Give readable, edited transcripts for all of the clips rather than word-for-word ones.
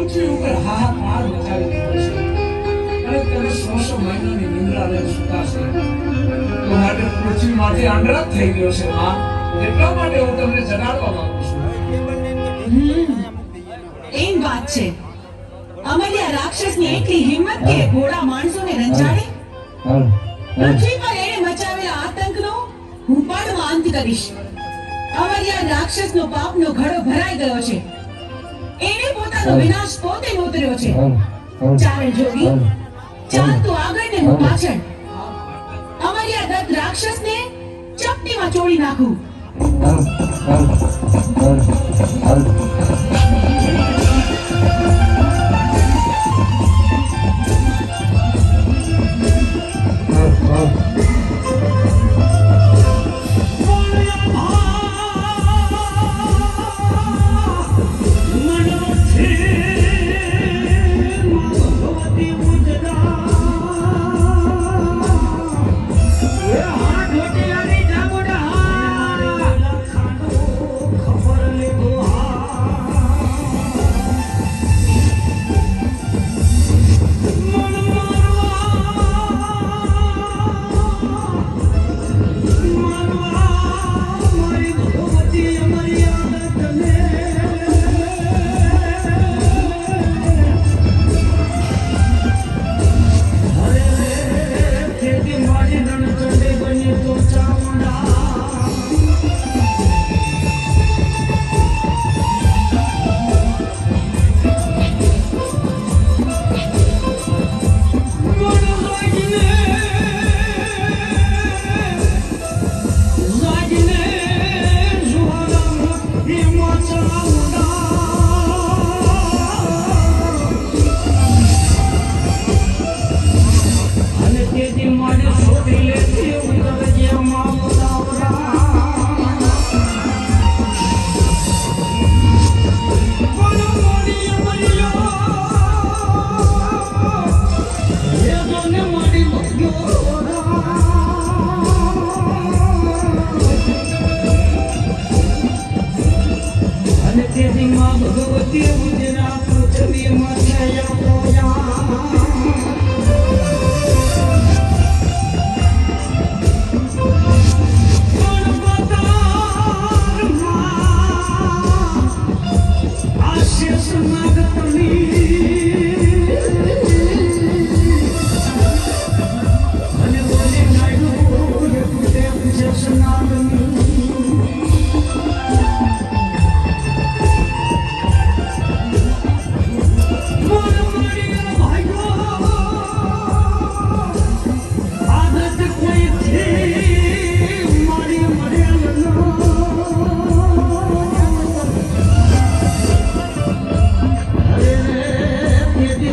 પૃથ્વી ઉપર હાહાકાર મચાવી દીધો છે અને તમે 100 મહિનાની નિંદ્રા લઈને સૂતા છે તો માટે પૃથ્વી માંથી અંડરાત થઈ ગયો છે માં એટલા માટે હું તમને જગાડવા માંગુ છું એમ વાત છે અમલ્યા રાક્ષસની એટલી હિંમત કે ઘોડા માણસોને રંજાડે પૃથ્વી પર એણે મચાવેલા આતંકનો હું પણ અંત કરીશ અમલ્યા રાક્ષસનો પાપનો ઘડો ભરાઈ ગયો છે એણે પોતાનો વિનાશ પોતે નોતર્યો છે ચાલ જોગી ચાલ તું આગળ ને હું પાછળ અમલ્યા દત્ત રાક્ષસને ચપટીમાં ચોળી નાખું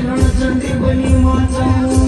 રણચંડી બની માતા